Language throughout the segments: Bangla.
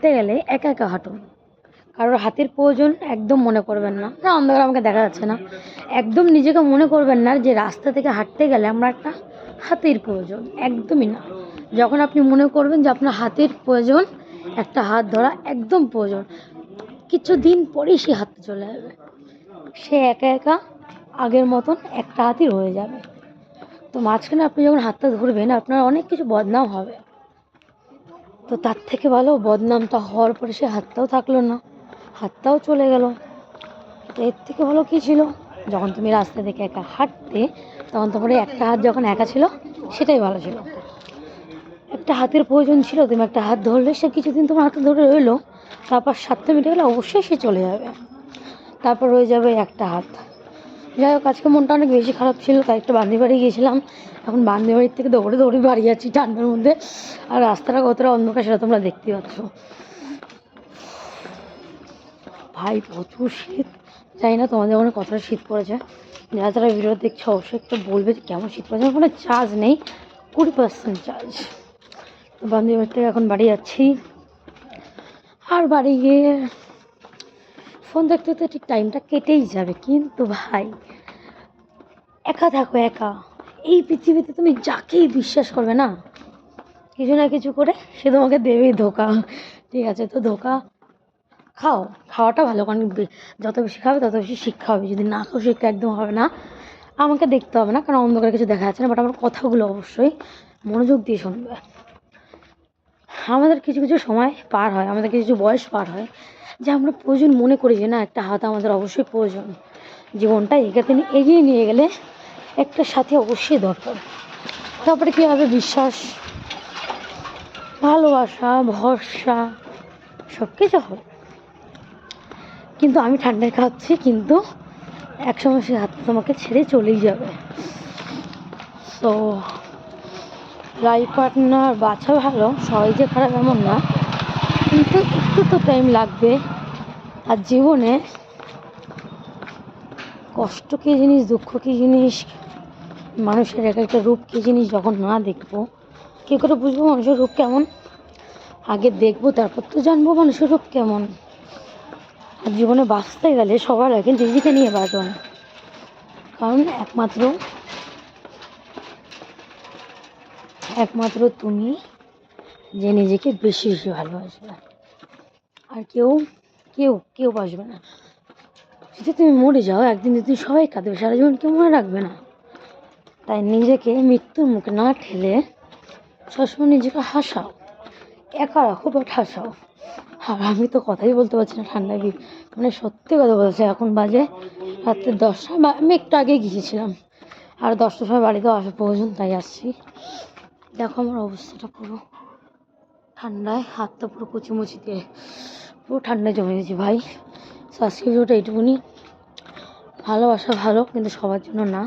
হাঁটতে গেলে একা একা হাঁটুন। কারোর হাতের প্রয়োজন একদম মনে করবেন না। না, অন্ধকারে আমাকে দেখা যাচ্ছে না। একদম নিজেকে মনে করবেন না যে রাস্তা থেকে হাঁটতে গেলে আমরা একটা হাতের প্রয়োজন, একদমই না। যখন আপনি মনে করবেন যে আপনার হাতের প্রয়োজন, একটা হাত ধরা একদম প্রয়োজন, কিছু দিন পরেই সে হাঁটতে চলে যাবে। সে একা একা আগের মতন একটা হাতই রয়ে যাবে। তো মাঝখানে আপনি যখন হাতটা ধরবেন আপনার অনেক কিছু বদনাম হবে। তো তার থেকে ভালো বদনামটা হওয়ার পরে সে হাতটাও থাকলো না, হাতটাও চলে গেল। তো এর থেকে ভালো কী ছিল, যখন তুমি রাস্তা থেকে একা হাঁটতে তখন তোমার একটা হাত যখন একা ছিল সেটাই ভালো ছিল। একটা হাতের প্রয়োজন ছিল, তুমি একটা হাত ধরলে সে কিছুদিন তোমার হাতে ধরে রইলো, তারপর স্বার্থ মিটে গেলে অবশ্যই সে চলে যাবে। তারপর রয়ে যাবে একটা হাত। যাই হোক, আজকে মনটা অনেক বেশি খারাপ ছিল, তাই একটা বান্ধবী বাড়ি গিয়েছিলাম। এখন বান্ধবী বাড়ির থেকে দৌড়ে দৌড়ে বাড়ি যাচ্ছি ঠান্ডার মধ্যে। আর রাস্তাটা কতটা অন্ধকার সেটা তোমরা দেখতে পাচ্ছ। ভাই প্রচুর শীত। জানি না তোমাদের ওখানে কতটা শীত পড়েছে। যারা যারা ভিডিও দেখছো অবশ্যই একটু বলবে যে কেমন শীত পড়েছে। আমার কোনো চার্জ নেই, 20% চার্জ। তো বান্ধবী বাড়ি থেকে এখন বাড়ি যাচ্ছি। আর বাড়ি গিয়ে ফোন দেখতে দেখতে ঠিক টাইমটা কেটেই যাবে। কিন্তু ভাই একা থাকো, একা। এই পৃথিবীতে তুমি যাকেই বিশ্বাস করবে না, কিছু না কিছু করে সে তোমাকে দেবেই ধোকা। ঠিক আছে, তো ধোকা খাও, খাওয়াটা ভালো, কারণ যত বেশি খাবে তত বেশি শিক্ষা হবে। যদি না খাও শিক্ষা একদম হবে না। আমাকে দেখতে হবে না, কারণ অন্ধকারে কিছু দেখা যাচ্ছে না, বাট আমার কথাগুলো অবশ্যই মনোযোগ দিয়ে শুনবে। আমাদের কিছু কিছু সময় পার হয়, আমাদের কিছু কিছু বয়স পার হয় যে আমরা প্রয়োজন মনে করি যে না একটা হাত আমাদের অবশ্যই প্রয়োজন। জীবনটা এগিয়ে নিয়ে গেলে একটা সাথে অবশ্যই দরকার। তারপরে কী হবে, বিশ্বাস, ভালোবাসা, ভরসা সব কিছু হবে। কিন্তু আমি ঠান্ডায় খাচ্ছি, কিন্তু একসময় সে হাত তোমাকে ছেড়ে চলেই যাবে। তো লাইফ পার্টনার বাছা ভালো, সবাই যে খারাপ এমন না, কিন্তু একটু তো টাইম লাগবে। আর জীবনে কষ্ট কী জিনিস, দুঃখ কী জিনিস, মানুষের এক একটা রূপ কী জিনিস যখন না দেখবো কী করে বুঝবো মানুষের রূপ কেমন? আগে দেখবো তারপর তো জানবো মানুষের রূপ কেমন। আর জীবনে বাঁচতে গেলে সবার আগে নিজেকে নিয়ে বাঁচুন, কারণ একমাত্র তুমি যে নিজেকে বেশি বেশি ভালোবাসবে। আর কেউ কেউ কেউ বাসবে না। যদি তুমি মরে যাও একদিন, যদি সবাই কাঁদবে, সারা জীবন কেউ মনে রাখবে না। তাই নিজেকে মৃত্যুর মুখে না ঠেলে সবসময় নিজেকে হাসাও, একা রাখো বাট হাসাও। আর আমি তো কথাই বলতে পারছি না ঠান্ডায়, মানে সত্যি কথা বলছি। এখন বাজে রাত্রে 10টা, আমি একটু আগে গিয়েছিলাম, আর 10টার সময় বাড়িতেও আসা প্রয়োজন, তাই আসছি। দেখো আমার অবস্থাটা পুরো ঠান্ডায়, হাতটা পুরো কুচিমুচি দিয়ে পুরো ঠান্ডায় জমে গেছি ভাই। আজকের ভিডিওটা এইটুকুনি। ভালোবাসা ভালো, কিন্তু সবার জন্য না।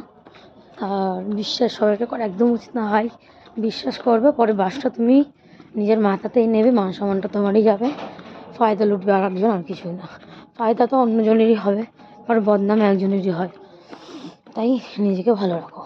আর বিশ্বাস সবাইকে করা একদম উচিত না ভাই। বিশ্বাস করবে, পরে বাসটা তুমি নিজের মাথাতেই নেবে, মান সম্মানটা তোমারই যাবে, ফায়দা লুটবে আর একজন, আর কিছুই না। ফায়দা তো অন্যজনেরই হবে, পরে বদনাম একজনেরই হয়। তাই নিজেকে ভালো রাখো।